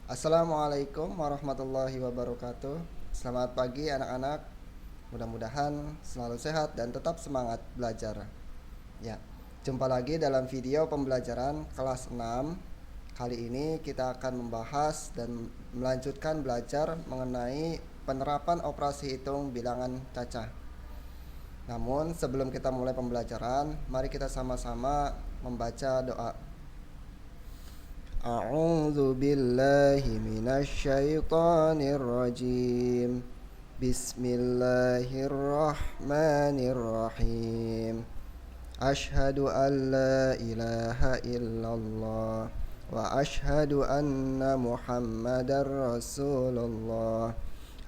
Assalamualaikum warahmatullahi wabarakatuh. Selamat pagi anak-anak. Mudah-mudahan selalu sehat dan tetap semangat belajar. Ya, jumpa lagi dalam video pembelajaran kelas 6. Kali ini kita akan membahas dan melanjutkan belajar mengenai penerapan operasi hitung bilangan cacah. Namun sebelum kita mulai pembelajaran, mari kita sama-sama membaca doa. A'udzu billahi minasyaitonir rajim. Bismillahirrahmanirrahim. Asyhadu an la ilaha illallah wa asyhadu anna Muhammadar Rasulullah.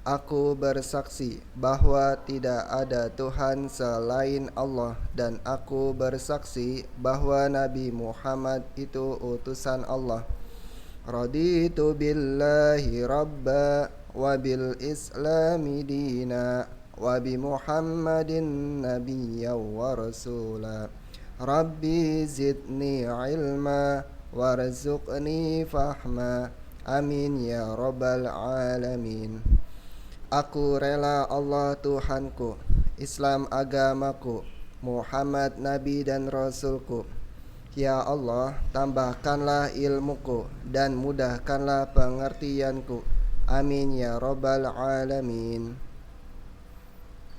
Aku bersaksi bahwa tidak ada Tuhan selain Allah, dan aku bersaksi bahwa Nabi Muhammad itu utusan Allah. Raditu billahi rabba wa bil islami dina wa bi Muhammadin nabiyya wa rasula. Rabbi zidni ilma warzuqni fahma. Amin ya rabbal alamin. Aku rela Allah Tuhanku, Islam agamaku, Muhammad Nabi dan Rasulku. Ya Allah, tambahkanlah ilmuku dan mudahkanlah pengertianku. Amin ya rabbal alamin.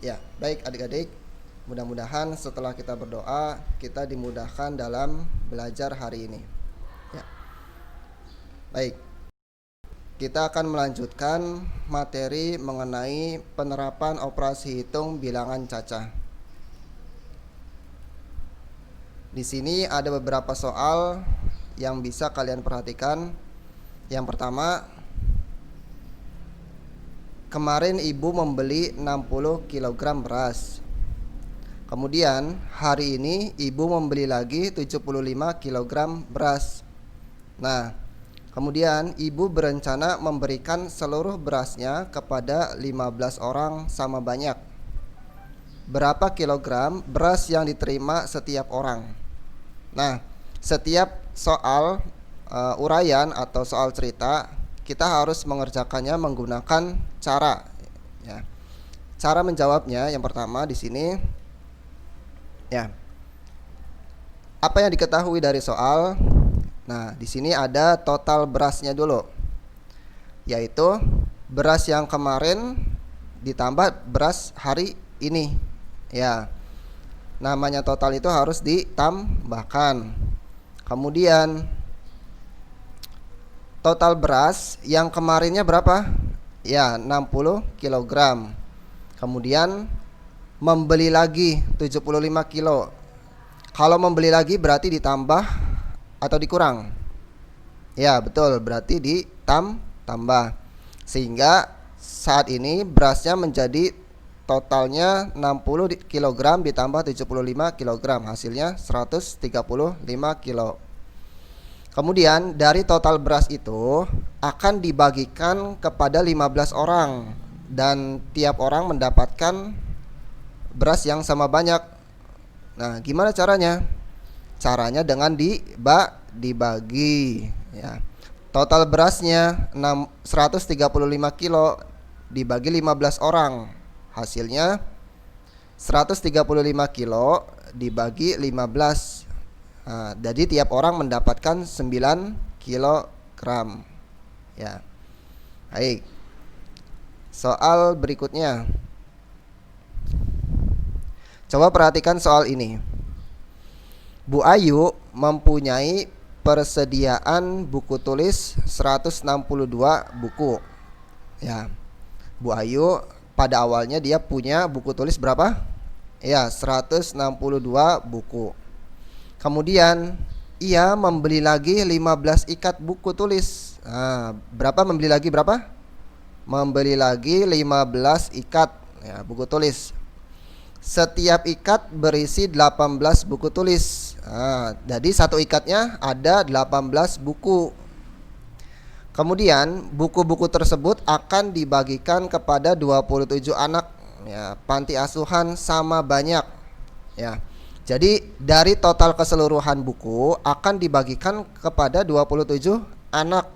Ya, baik adik-adik. Mudah-mudahan setelah kita berdoa, kita dimudahkan dalam belajar hari ini. Ya. Baik. Kita akan melanjutkan materi mengenai penerapan operasi hitung bilangan cacah. Di sini ada beberapa soal yang bisa kalian perhatikan. Yang pertama, kemarin ibu membeli 60 kg beras. Kemudian hari ini ibu membeli lagi 75 kg beras. Nah, kemudian ibu berencana memberikan seluruh berasnya kepada 15 orang sama banyak. Berapa kilogram beras yang diterima setiap orang? Nah, setiap soal uraian atau soal cerita, kita harus mengerjakannya menggunakan cara. Ya. Cara menjawabnya yang pertama di sini. Ya. Apa yang diketahui dari soal? Nah, di sini ada total berasnya dulu, yaitu beras yang kemarin ditambah beras hari ini. Ya, namanya total itu harus ditambahkan. Kemudian total beras yang kemarinnya berapa? Ya, 60 kg. Kemudian membeli lagi 75 kilo. Kalau membeli lagi berarti ditambah atau dikurang? Ya, betul, berarti ditambah. Sehingga saat ini berasnya menjadi totalnya 60 kg ditambah 75 kg, hasilnya 135 kilo. Kemudian dari total beras itu akan dibagikan kepada 15 orang, dan tiap orang mendapatkan beras yang sama banyak. Nah, gimana caranya? Caranya dengan dibagi, ya. Total berasnya 135 kilo dibagi 15 orang. Hasilnya 135 kilo dibagi 15. Nah, jadi tiap orang mendapatkan 9 kilogram. Ya. Baik. Soal berikutnya. Coba perhatikan soal ini. Bu Ayu mempunyai persediaan buku tulis 162 buku. Ya. Bu Ayu pada awalnya dia punya buku tulis berapa? Ya, 162 buku. Kemudian ia membeli lagi 15 ikat buku tulis. Nah, berapa membeli lagi berapa? Membeli lagi 15 ikat, ya, buku tulis. Setiap ikat berisi 18 buku tulis. Nah, jadi satu ikatnya ada 18 buku. Kemudian buku-buku tersebut akan dibagikan kepada 27 anak, ya, panti asuhan sama banyak. Ya. Jadi dari total keseluruhan buku akan dibagikan kepada 27 anak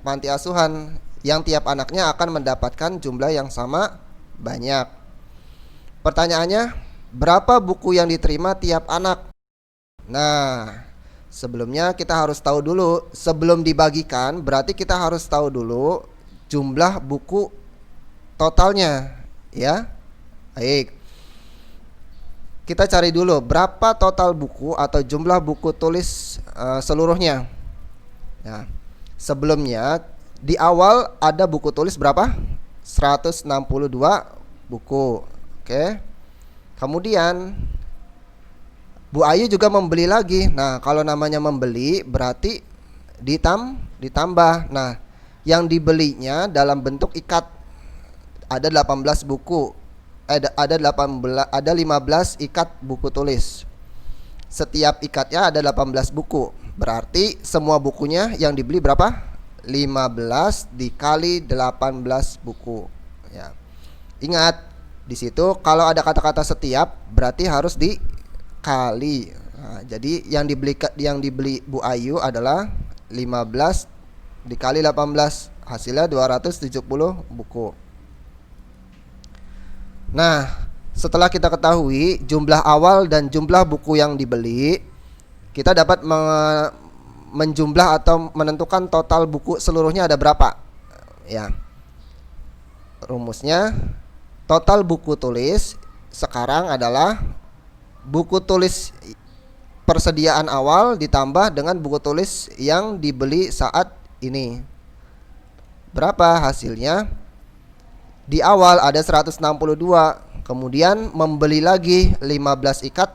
panti asuhan, yang tiap anaknya akan mendapatkan jumlah yang sama banyak. Pertanyaannya, berapa buku yang diterima tiap anak? Nah, sebelumnya kita harus tahu dulu, sebelum dibagikan berarti kita harus tahu dulu jumlah buku totalnya, ya. Baik. Kita cari dulu berapa total buku atau jumlah buku tulis seluruhnya. Nah, sebelumnya di awal ada buku tulis berapa? 162 buku. Oke. Kemudian Bu Ayu juga membeli lagi. Nah, kalau namanya membeli berarti ditambah. Nah, yang dibelinya dalam bentuk ikat ada 18 buku. Ada 15 ikat buku tulis. Setiap ikatnya ada 18 buku. Berarti semua bukunya yang dibeli berapa? 15 dikali 18 buku. Ya. Ingat, di situ kalau ada kata-kata setiap berarti harus dikali. Nah, jadi yang dibeli Bu Ayu adalah 15 dikali 18, hasilnya 270 buku. Nah, setelah kita ketahui jumlah awal dan jumlah buku yang dibeli, kita dapat menjumlah atau menentukan total buku seluruhnya ada berapa. Ya. Rumusnya, total buku tulis sekarang adalah buku tulis persediaan awal ditambah dengan buku tulis yang dibeli saat ini. Berapa hasilnya? Di awal ada 162, kemudian membeli lagi 15 ikat,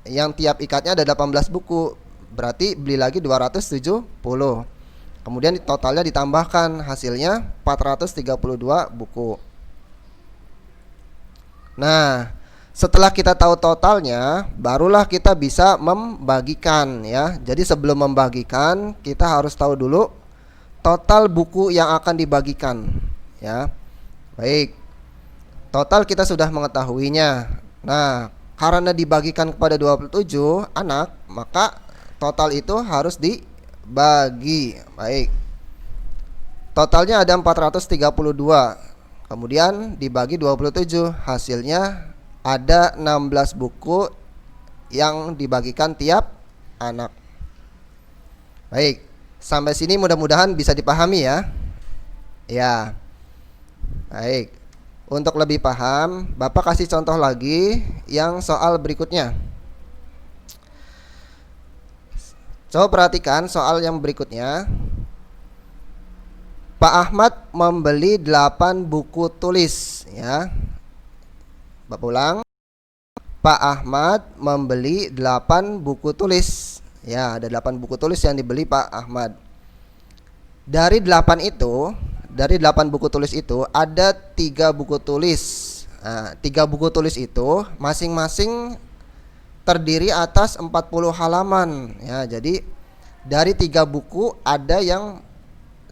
yang tiap ikatnya ada 18 buku, berarti beli lagi 270. Kemudian totalnya ditambahkan, hasilnya 432 buku. Nah, setelah kita tahu totalnya, barulah kita bisa membagikan, ya. Jadi sebelum membagikan, kita harus tahu dulu total buku yang akan dibagikan, ya. Baik, total kita sudah mengetahuinya. Nah, karena dibagikan kepada 27 anak, maka total itu harus dibagi. Baik, totalnya ada 432, kemudian dibagi 27, hasilnya ada 16 buku yang dibagikan tiap anak. Baik, sampai sini mudah-mudahan bisa dipahami, ya. Ya. Baik, untuk lebih paham, Bapak kasih contoh lagi yang soal berikutnya. Coba perhatikan soal yang berikutnya. Pak Ahmad membeli 8 buku tulis, ya. Bapak ulang. Pak Ahmad membeli 8 buku tulis. Ya, ada 8 buku tulis yang dibeli Pak Ahmad. Dari 8 buku tulis itu ada 3 buku tulis. Nah, 3 buku tulis itu masing-masing terdiri atas 40 halaman, ya. Jadi dari 3 buku ada yang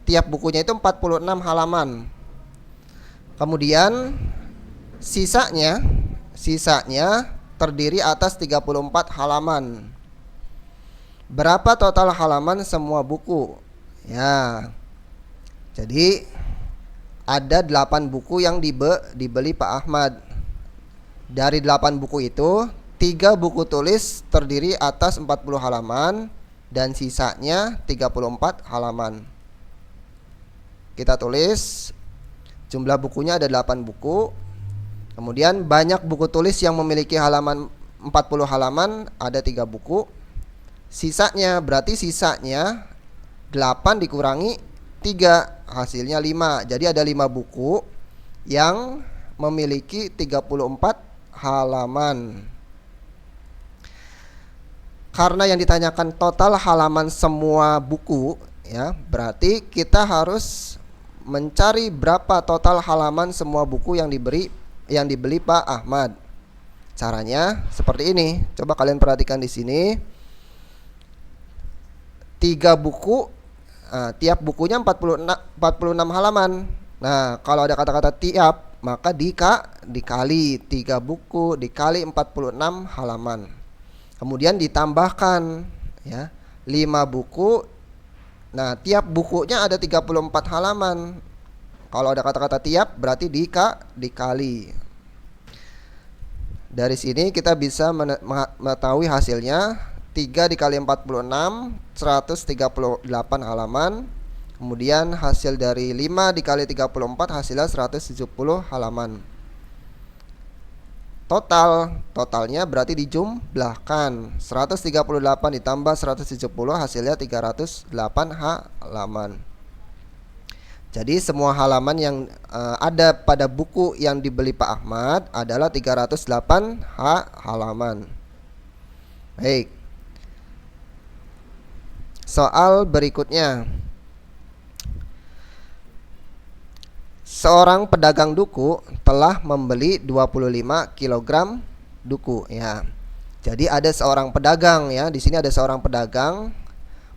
tiap bukunya itu 46 halaman. Kemudian sisanya terdiri atas 34 halaman. Berapa total halaman semua buku? Ya. Jadi ada 8 buku yang dibeli Pak Ahmad. Dari 8 buku itu 3 buku tulis terdiri atas 40 halaman dan sisanya 34 halaman. Kita tulis jumlah bukunya ada 8 buku. Kemudian banyak buku tulis yang memiliki halaman 40 halaman ada 3 buku. Sisanya berarti 8 dikurangi 3, hasilnya 5. Jadi ada 5 buku yang memiliki 34 halaman. Karena yang ditanyakan total halaman semua buku, ya, berarti kita harus mencari berapa total halaman semua buku yang dibeli Pak Ahmad. Caranya seperti ini. Coba kalian perhatikan di sini. 3 buku, tiap bukunya 46 halaman. Nah, kalau ada kata-kata tiap, maka dikali 3 buku dikali 46 halaman. Kemudian ditambahkan, ya, 5 buku Nah, tiap bukunya ada 34 halaman. Kalau ada kata-kata tiap berarti dikali. Dari sini kita bisa mengetahui hasilnya. 3 dikali 46, 138 halaman. Kemudian hasil dari 5 dikali 34 hasilnya 170 halaman. Totalnya berarti dijumlahkan. 138 ditambah 170 hasilnya 308 halaman. Jadi semua halaman yang ada pada buku yang dibeli Pak Ahmad adalah 308 halaman. Baik. Soal berikutnya. Seorang pedagang duku telah membeli 25 kg duku ya. Jadi ada seorang pedagang ya, di sini ada seorang pedagang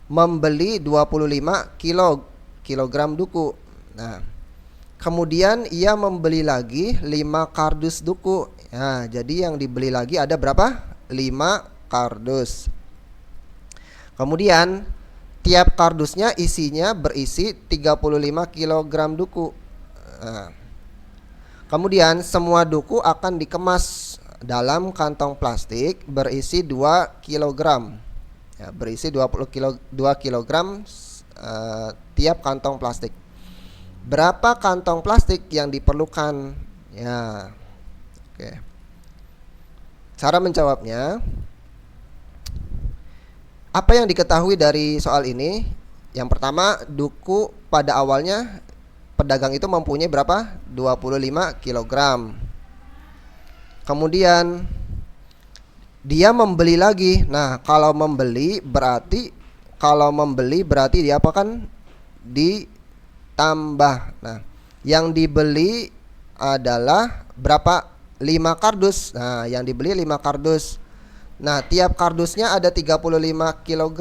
membeli 25 kilogram duku. Nah, kemudian ia membeli lagi 5 kardus duku. Ya, jadi yang dibeli lagi ada berapa? 5 kardus. Kemudian tiap kardusnya isinya berisi 35 kg duku. Nah, kemudian semua duku akan dikemas dalam kantong plastik berisi 2 kg. Ya, berisi 2 kg tiap kantong plastik. Berapa kantong plastik yang diperlukan? Ya. Oke. Cara menjawabnya, apa yang diketahui dari soal ini? Yang pertama, duku pada awalnya pedagang itu mempunyai berapa? 25 kg. Kemudian dia membeli lagi. Nah, kalau membeli berarti dia apa kan? Ditambah. Nah, yang dibeli adalah berapa? 5 kardus. Nah, yang dibeli 5 kardus. Nah, tiap kardusnya ada 35 kg.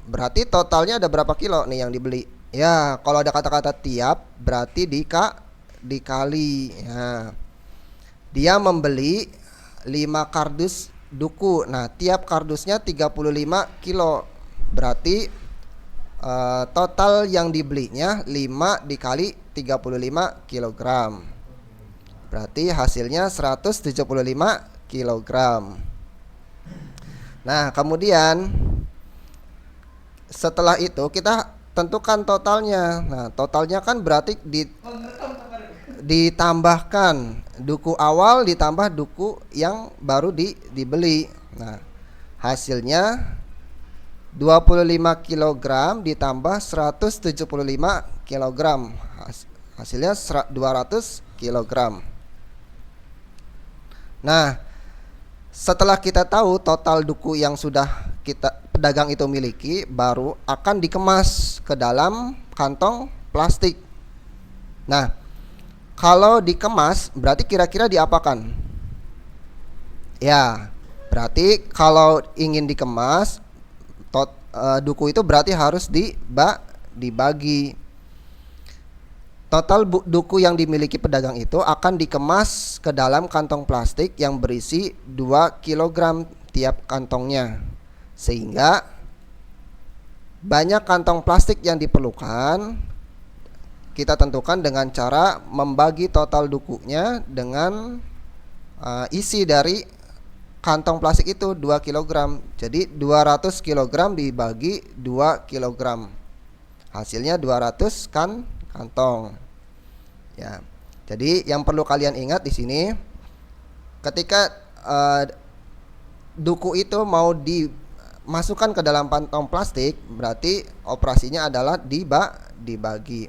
Berarti totalnya ada berapa kilo nih yang dibeli? Ya, kalau ada kata-kata tiap berarti dikali. Ya. Dia membeli 5 kardus duku. Nah, tiap kardusnya 35 kilo. Berarti total yang dibelinya 5 dikali 35 kilogram. Berarti hasilnya 175 kilogram. Nah, kemudian setelah itu kita tentukan totalnya. Nah, totalnya kan berarti ditambahkan duku awal ditambah duku yang baru dibeli. Nah, hasilnya 25 kg ditambah 175 kg. Hasilnya 200 kg. Nah, setelah kita tahu total duku yang sudah pedagang itu miliki, baru akan dikemas ke dalam kantong plastik. Nah, kalau dikemas berarti kira-kira diapakan? Ya, berarti kalau ingin dikemas duku itu berarti harus dibagi. Total duku yang dimiliki pedagang itu akan dikemas ke dalam kantong plastik yang berisi 2 kg tiap kantongnya. Sehingga banyak kantong plastik yang diperlukan kita tentukan dengan cara membagi total dukunya dengan isi dari kantong plastik itu 2 kg. Jadi 200 kg dibagi 2 kg. Hasilnya 200 kantong. Ya. Jadi yang perlu kalian ingat di sini, ketika duku itu mau dimasukkan ke dalam kantong plastik, berarti operasinya adalah dibagi.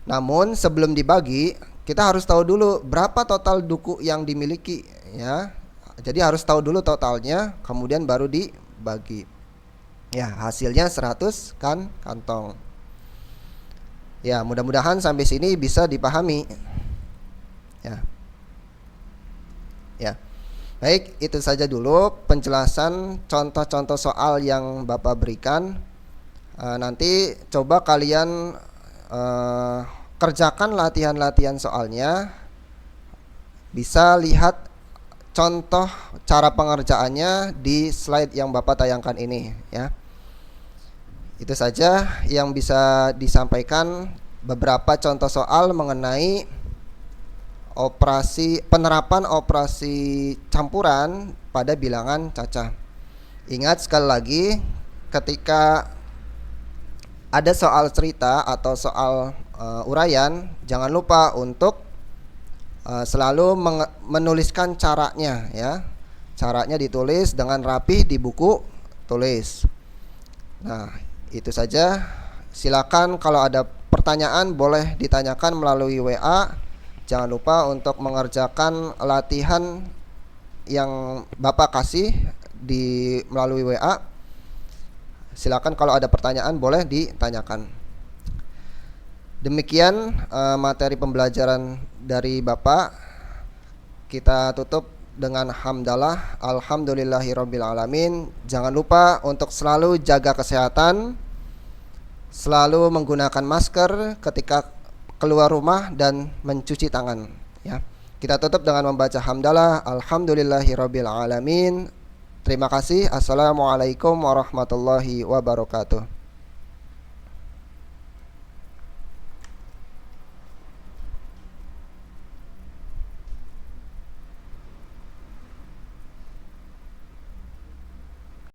Namun sebelum dibagi, kita harus tahu dulu berapa total duku yang dimiliki, ya. Jadi harus tahu dulu totalnya, kemudian baru dibagi. Ya, hasilnya 100 kantong. Ya, mudah-mudahan sampai sini bisa dipahami. Ya. Ya. Baik, itu saja dulu penjelasan contoh-contoh soal yang Bapak berikan. Nanti coba kalian kerjakan latihan-latihan soalnya. Bisa lihat contoh cara pengerjaannya di slide yang Bapak tayangkan ini, ya. Itu saja yang bisa disampaikan, beberapa contoh soal mengenai penerapan operasi campuran pada bilangan cacah. Ingat sekali lagi, ketika ada soal cerita atau soal uraian, jangan lupa untuk selalu menuliskan caranya ya. Caranya ditulis dengan rapi di buku tulis. Nah, itu saja. Silakan kalau ada pertanyaan boleh ditanyakan melalui WA. Jangan lupa untuk mengerjakan latihan yang Bapak kasih melalui WA. Silakan kalau ada pertanyaan boleh ditanyakan. Demikian materi pembelajaran dari Bapak. Kita tutup dengan hamdalah, alhamdulillahirabbil alamin. Jangan lupa untuk selalu jaga kesehatan, selalu menggunakan masker ketika keluar rumah dan mencuci tangan ya. Kita tutup dengan membaca hamdalah, alhamdulillahirabbil alamin. Terima kasih. Assalamualaikum warahmatullahi wabarakatuh.